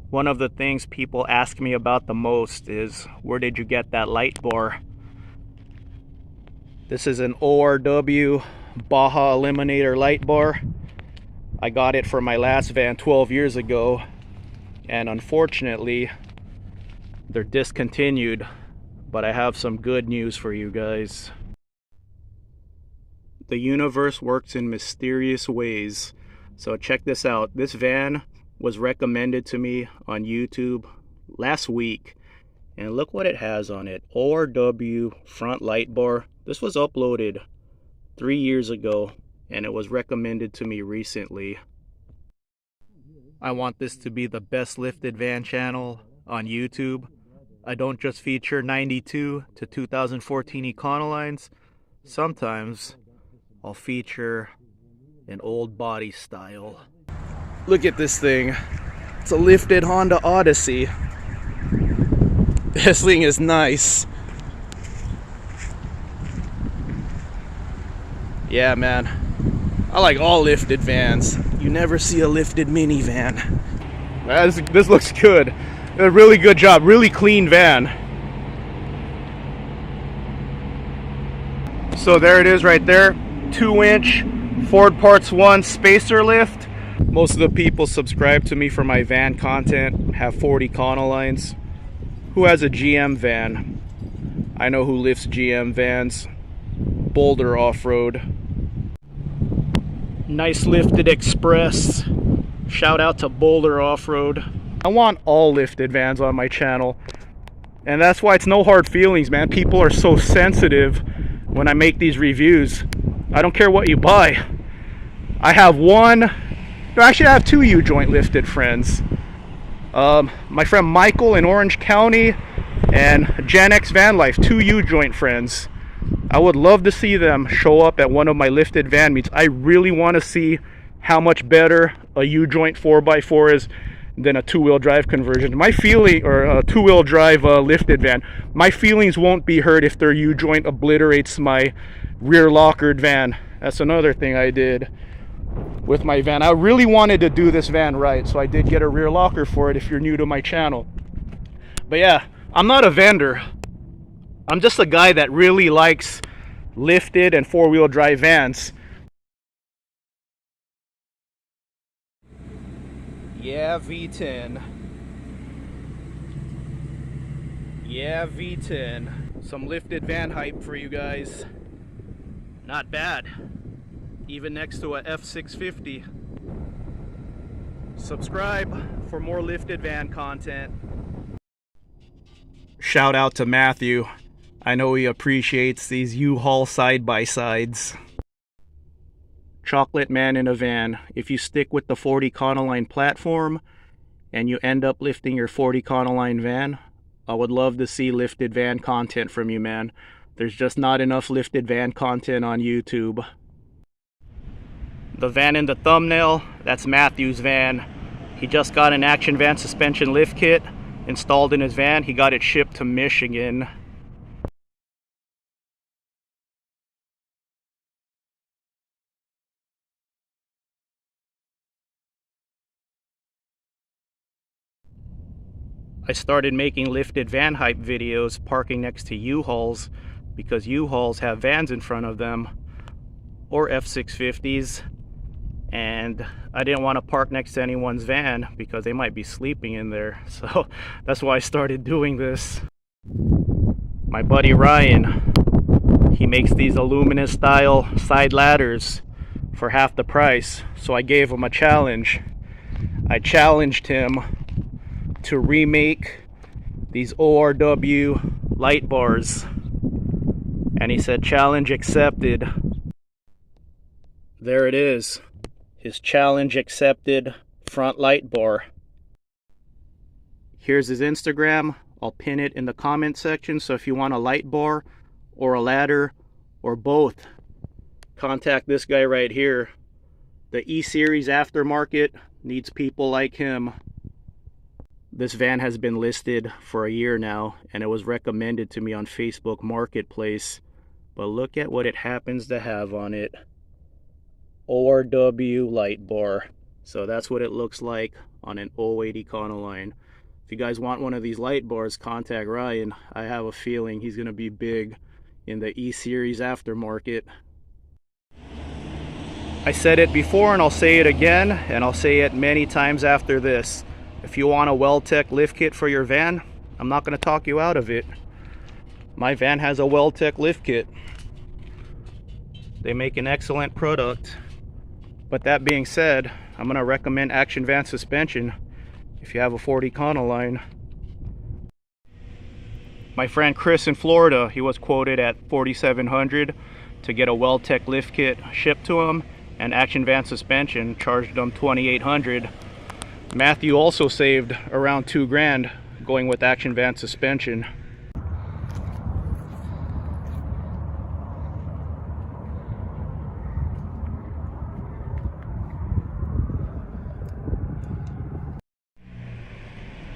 One of the things people ask me about the most is, where did you get that light bar? This is an ORW Baja Eliminator light bar. I got it for my last van 12 years ago, and unfortunately they're discontinued, but I have some good news for you guys. The universe works in mysterious ways. So check this out. This van was recommended to me on YouTube last week, and look what it has on it. ORW front light bar. This was uploaded 3 years ago, and it was recommended to me recently. I want this to be the best lifted van channel on YouTube. I don't just feature 92 to 2014 Econolines. Sometimes I'll feature an old body style. Look at this thing. It's a lifted Honda Odyssey. This thing is nice. Yeah, man. I like all lifted vans. You never see a lifted minivan. This looks good. A really good job. Really clean van. So there it is right there. 2-inch Ford Parts 1 spacer lift. Most of the people subscribe to me for my van content have Ford Econolines. Who has a GM van? I know who lifts GM vans. Boulder Off-Road. Nice lifted Express. Shout out to Boulder Off-Road. I want all lifted vans on my channel, and that's why it's no hard feelings, man. People are so sensitive when I make these reviews. I don't care what you buy. I have I have two U-joint lifted friends. My friend Michael in Orange County and Gen X Van Life, two U-joint friends. I would love to see them show up at one of my lifted van meets. I really want to see how much better a U-joint 4x4 is than a two-wheel drive conversion. My feeling, or a two-wheel drive lifted van, my feelings won't be hurt if their U-joint obliterates my rear lockered van. That's another thing I did with my van. I really wanted to do this van right, so I did get a rear locker for it if you're new to my channel. But yeah, I'm not a vendor. I'm just a guy that really likes lifted and four-wheel drive vans. Yeah, V10. Yeah, V10. Some lifted van hype for you guys. Not bad. Even next to a F650. Subscribe for more lifted van content. Shout out to Matthew. I know he appreciates these U-Haul side-by-sides. Chocolate man in a van. If you stick with the Ford Econoline platform and you end up lifting your Ford Econoline van, I would love to see lifted van content from you, man. There's just not enough lifted van content on YouTube. The van in the thumbnail, that's Matthew's van. He just got an Action Van suspension lift kit installed in his van. He got it shipped to Michigan. I started making lifted van hype videos parking next to U-Hauls because U-Hauls have vans in front of them, or F650s, and I didn't want to park next to anyone's van because they might be sleeping in there. So that's why I started doing this. My buddy Ryan, he makes these aluminum style side ladders for half the price, so I gave him a challenge. I challenged him to remake these ORW light bars, and he said challenge accepted. There it is, his challenge accepted front light bar. Here's his Instagram. I'll pin it in the comment section, so if you want a light bar or a ladder or both, contact this guy right here. The E-Series aftermarket needs people like him. This van has been listed for a year now, and it was recommended to me on Facebook Marketplace. But look at what it happens to have on it. ORW light bar. So that's what it looks like on an '08 Econoline. If you guys want one of these light bars, contact Ryan. I have a feeling he's going to be big in the E-Series aftermarket. I said it before and I'll say it again, and I'll say it many times after this. If you want a Weldtech lift kit for your van, I'm not going to talk you out of it. My van has a Weldtech lift kit. They make an excellent product. But that being said, I'm going to recommend Action Van Suspension if you have a Ford Econoline. My friend Chris in Florida, he was quoted at $4,700 to get a Weldtech lift kit shipped to him, and Action Van Suspension charged him $2,800. Matthew also saved around $2,000 going with Action Van Suspension.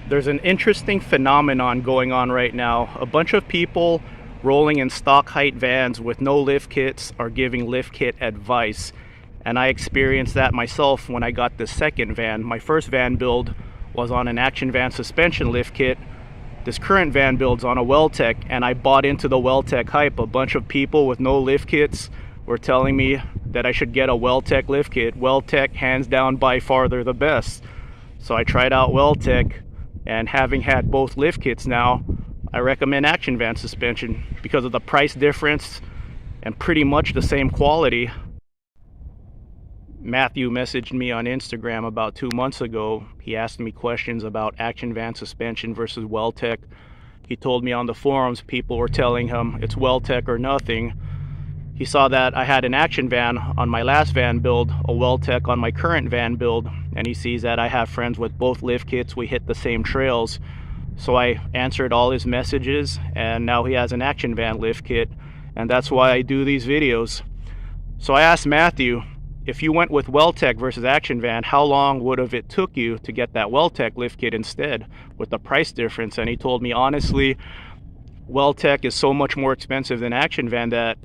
There's an interesting phenomenon going on right now. A bunch of people rolling in stock height vans with no lift kits are giving lift kit advice. And I experienced that myself when I got the second van. My first van build was on an Action Van Suspension lift kit. This current van build's on a Weldtech, and I bought into the Weldtech hype. A bunch of people with no lift kits were telling me that I should get a Weldtech lift kit. Weldtech, hands down, by far, they're the best. So I tried out Weldtech, and having had both lift kits now, I recommend Action Van Suspension because of the price difference and pretty much the same quality. Matthew messaged me on Instagram about 2 months ago. He asked me questions about Action Van Suspension versus Weldtech. He told me on the forums people were telling him it's Weldtech or nothing. He saw that I had an Action Van on my last van build, a Weldtech on my current van build, and he sees that I have friends with both lift kits. We hit the same trails. So I answered all his messages, and now he has an Action Van lift kit, and that's why I do these videos. So I asked Matthew, if you went with Weldtech versus Action Van, how long would have it took you to get that Weldtech lift kit instead with the price difference? And he told me, honestly, Weldtech is so much more expensive than Action Van that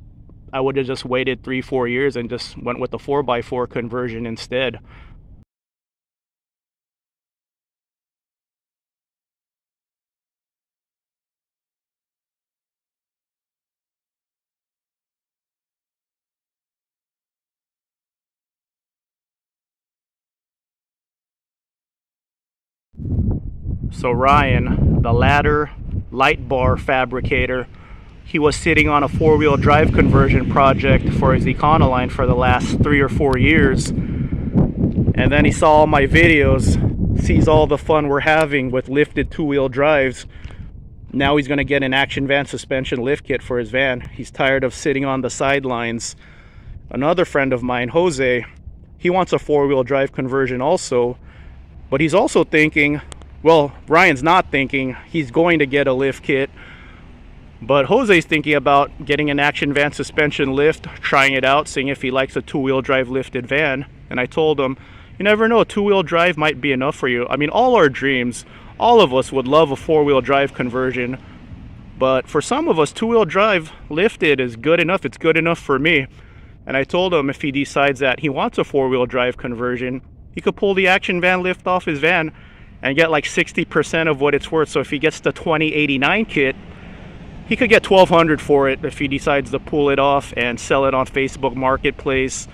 I would have just waited 3-4 years and just went with the 4x4 conversion instead. So Ryan, the ladder light bar fabricator, he was sitting on a 4-wheel drive conversion project for his Econoline for the last 3 or 4 years. And then he saw all my videos, sees all the fun we're having with lifted 2-wheel drives. Now he's going to get an Action Van Suspension lift kit for his van. He's tired of sitting on the sidelines. Another friend of mine, Jose, he wants a 4-wheel drive conversion also. But he's also thinking, well, Ryan's not thinking he's going to get a lift kit. But Jose's thinking about getting an Action Van Suspension lift, trying it out, seeing if he likes a 2-wheel drive lifted van. And I told him, you never know, 2-wheel drive might be enough for you. I mean, all our dreams, all of us would love a 4-wheel drive conversion. But for some of us, 2-wheel drive lifted is good enough. It's good enough for me. And I told him if he decides that he wants a 4-wheel drive conversion, he could pull the Action Van lift off his van and get like 60% of what it's worth. So if he gets the 2089 kit, he could get $1,200 for it if he decides to pull it off and sell it on Facebook Marketplace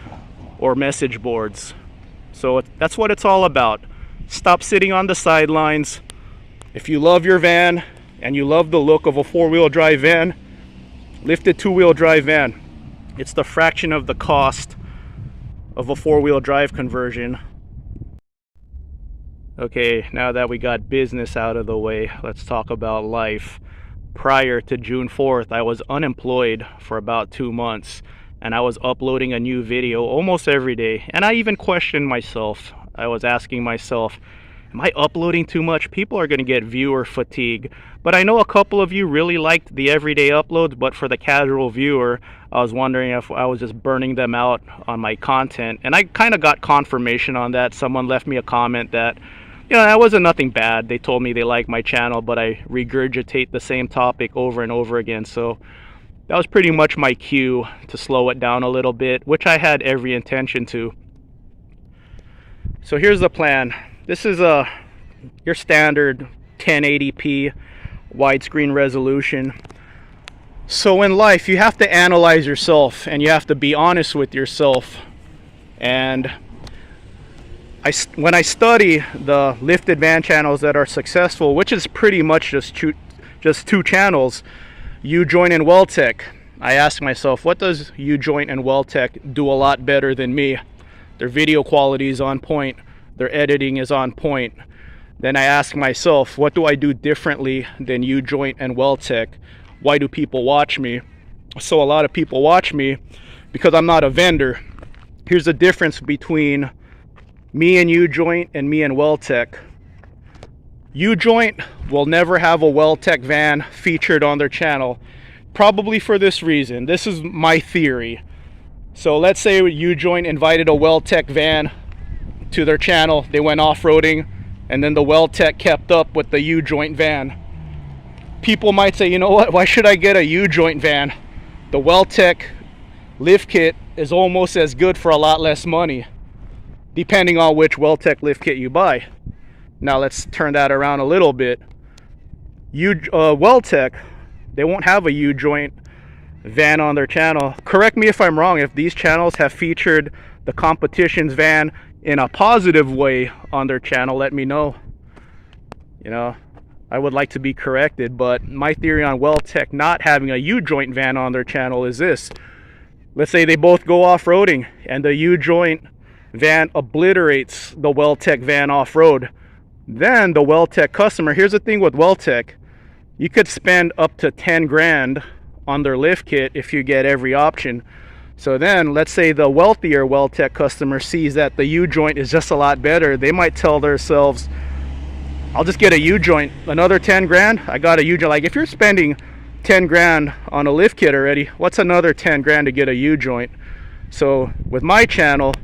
or message boards. So that's what it's all about. Stop sitting on the sidelines. If you love your van and you love the look of a 4-wheel drive van, lifted 2-wheel drive van. It's the fraction of the cost of a 4-wheel drive conversion. Okay, now that we got business out of the way, let's talk about life. Prior to June 4th, I was unemployed for about 2 months, and I was uploading a new video almost every day. And I even questioned myself. I was asking myself, am I uploading too much? People are going to get viewer fatigue. But I know a couple of you really liked the everyday uploads, but for the casual viewer, I was wondering if I was just burning them out on my content. And I kind of got confirmation on that. Someone left me a comment that, you know, that wasn't nothing bad. They told me they like my channel, but I regurgitate the same topic over and over again. So that was pretty much my cue to slow it down a little bit, which I had every intention to. So here's the plan. This is your standard 1080p widescreen resolution. So in life, you have to analyze yourself and you have to be honest with yourself. And when I study the lifted van channels that are successful, which is pretty much just two channels, U-Joint and Weldtech, I ask myself, what does U-Joint and Weldtech do a lot better than me? Their video quality is on point, their editing is on point. Then I ask myself, what do I do differently than U-Joint and Weldtech? Why do people watch me? So a lot of people watch me because I'm not a vendor. Here's the difference between me and U-Joint and me and Weldtech. U-Joint will never have a Weldtech van featured on their channel, probably for this reason. This is my theory. So let's say U-Joint invited a Weldtech van to their channel, they went off-roading, and then the Weldtech kept up with the U-Joint van. People might say, you know what, why should I get a U-Joint van? The Weldtech lift kit is almost as good for a lot less money, depending on which Weldtech lift kit you buy. Now let's turn that around a little bit. Weldtech, they won't have a U-Joint van on their channel. Correct me if I'm wrong. If these channels have featured the competition's van in a positive way on their channel, let me know. You know, I would like to be corrected, but my theory on Weldtech not having a U-Joint van on their channel is this. Let's say they both go off-roading and the U-Joint van obliterates the Weldtech van off-road. Then the Weldtech customer, here's the thing with Weldtech, you could spend up to 10 grand on their lift kit if you get every option. So then let's say the wealthier Weldtech customer sees that the U-Joint is just a lot better. They might tell themselves, I'll just get a U-Joint, another 10 grand, I got a U-Joint. Like if you're spending 10 grand on a lift kit already, what's another 10 grand to get a U-Joint? So with my channel,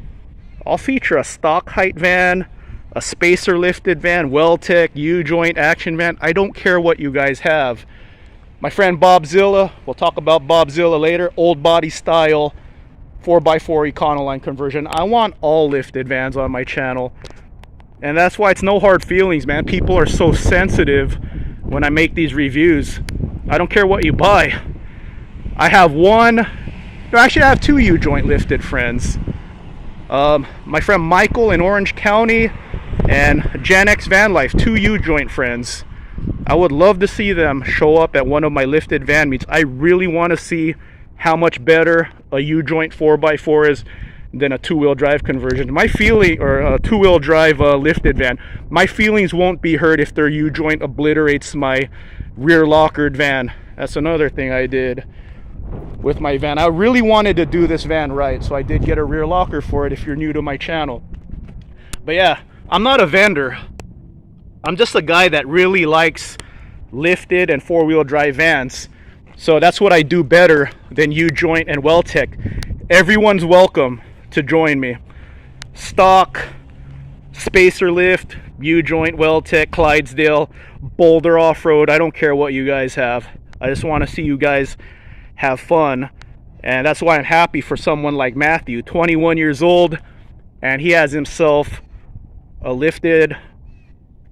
I'll feature a stock height van, a spacer lifted van, Weldtech, U-Joint, action van. I don't care what you guys have. My friend Bobzilla, we'll talk about Bobzilla later, old body style 4x4 Econoline conversion. I want all lifted vans on my channel. And that's why it's no hard feelings, man. People are so sensitive when I make these reviews. I don't care what you buy. I have actually I have two U-Joint lifted friends. My friend Michael in Orange County and Gen X Van Life, two U-Joint friends. I would love to see them show up at one of my lifted van meets. I really want to see how much better a U-Joint 4x4 is than a two-wheel drive conversion. My feeling, or a two-wheel drive lifted van, my feelings won't be hurt if their U-Joint obliterates my rear lockered van. That's another thing I did with my van. I really wanted to do this van right, so I did get a rear locker for it if you're new to my channel. But yeah, I'm not a vendor. I'm just a guy that really likes lifted and four-wheel drive vans. So that's what I do better than U-Joint and Weldtech. Everyone's welcome to join me. Stock, spacer lift, U-Joint, Weldtech, Clydesdale, Boulder off-road, I don't care what you guys have. I just want to see you guys have fun. And that's why I'm happy for someone like Matthew, 21 years old, and he has himself a lifted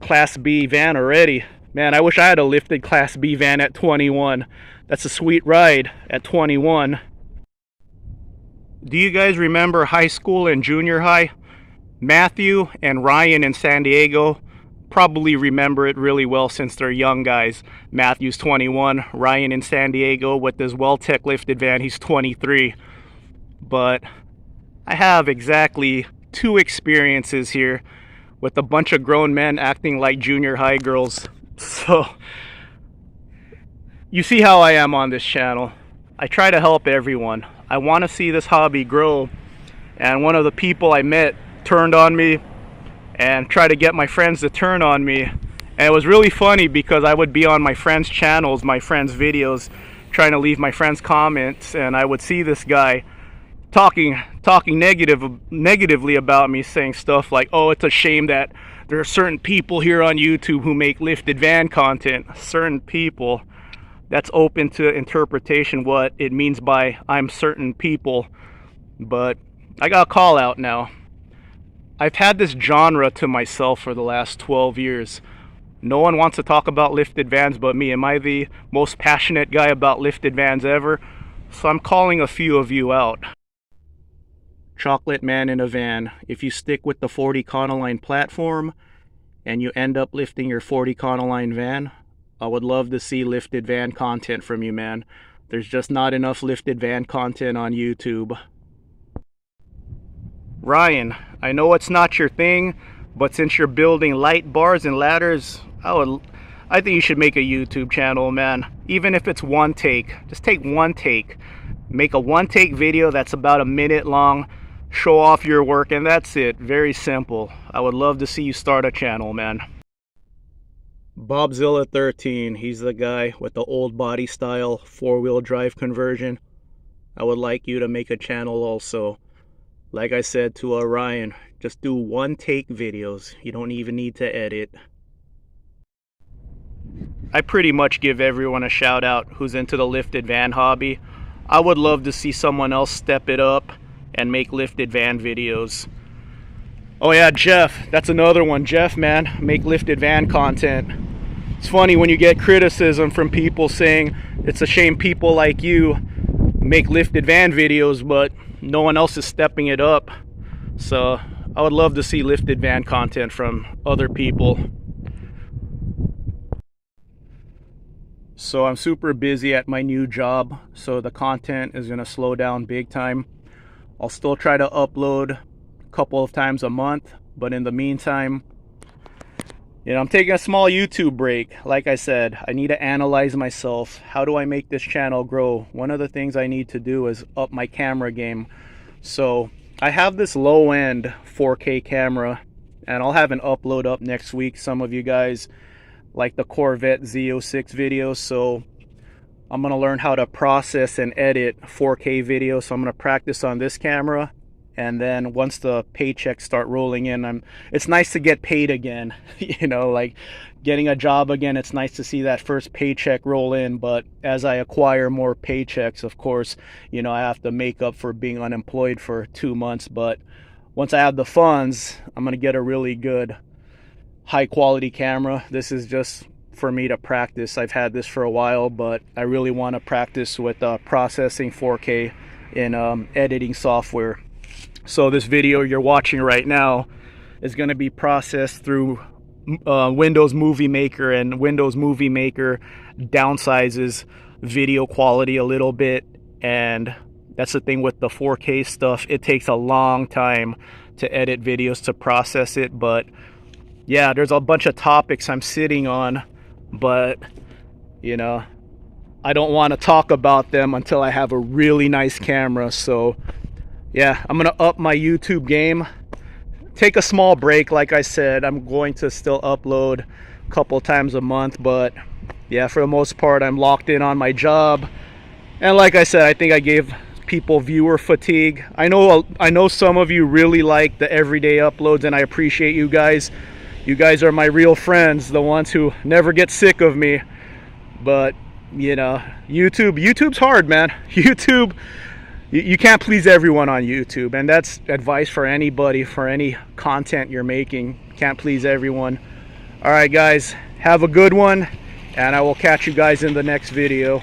Class B van already. Man, I wish I had a lifted Class B van at 21. That's a sweet ride at 21. Do you guys remember high school and junior high? Matthew and Ryan in San Diego probably remember it really well since they're young guys. Matthew's 21, Ryan in San Diego with his Weldtech lifted van, he's 23. But I have exactly two experiences here with a bunch of grown men acting like junior high girls. So you see how I am on this channel. I try to help everyone. I want to see this hobby grow, and one of the people I met turned on me and tried to get my friends to turn on me. And it was really funny because I would be on my friends' channels, my friends' videos, trying to leave my friends comments, and I would see this guy talking negatively about me, saying stuff like, oh, it's a shame that there are certain people here on YouTube who make lifted van content. Certain people, that's open to interpretation what it means by I'm certain people. But I got a call out now. I've had this genre to myself for the last 12 years. No one wants to talk about lifted vans but me. Am I the most passionate guy about lifted vans ever? So I'm calling a few of you out. Chocolate man in a van. If you stick with the 40 Econoline platform and you end up lifting your 40 Econoline van, I would love to see lifted van content from you, man. There's just not enough lifted van content on YouTube. Ryan, I know it's not your thing, but since you're building light bars and ladders, I think you should make a YouTube channel, man. Even if it's one take, just take one take. Make a one take video that's about a minute long. Show off your work, and that's it. Very simple. I would love to see you start a channel, man. Bobzilla13, he's the guy with the old body style 4-wheel drive conversion. I would like you to make a channel also. Like I said to Ryan, just do one take videos. You don't even need to edit. I pretty much give everyone a shout out who's into the lifted van hobby. I would love to see someone else step it up and make lifted van videos. Oh yeah, Jeff, that's another one. Jeff, man, make lifted van content. It's funny when you get criticism from people saying it's a shame people like you make lifted van videos, but no one else is stepping it up. So I would love to see lifted van content from other people. So I'm super busy at my new job, so the content is gonna slow down big time. I'll still try to upload a couple of times a month, but in the meantime, I'm taking a small YouTube break. Like I said, I need to analyze myself. How do I make this channel grow? One of the things I need to do is up my camera game. So I have this low-end 4K camera, and I'll have an upload up next week. Some of you guys like the Corvette Z06 videos, so I'm gonna learn how to process and edit 4K videos. So I'm gonna practice on this camera, and then once the paychecks start rolling in, it's nice to get paid again. Like getting a job again, it's nice to see that first paycheck roll in. But as I acquire more paychecks, of course, I have to make up for being unemployed for 2 months. But once I have the funds, I'm gonna get a really good high quality camera. This is just for me to practice. I've had this for a while, but I really want to practice with processing 4K in editing software. So this video you're watching right now is going to be processed through Windows Movie Maker, and Windows Movie Maker downsizes video quality a little bit, and that's the thing with the 4K stuff. It takes a long time to edit videos, to process it. But yeah, there's a bunch of topics I'm sitting on, but I don't want to talk about them until I have a really nice camera. So yeah, I'm gonna up my YouTube game, take a small break. Like I said, I'm going to still upload a couple times a month, but yeah, for the most part I'm locked in on my job. And like I said, I think I gave people viewer fatigue. I know some of you really like the everyday uploads, and I appreciate you guys. You guys are my real friends, the ones who never get sick of me. But YouTube's hard, man. YouTube, you can't please everyone on YouTube, and that's advice for anybody, for any content you're making. Can't please everyone. All right guys, have a good one, and I will catch you guys in the next video.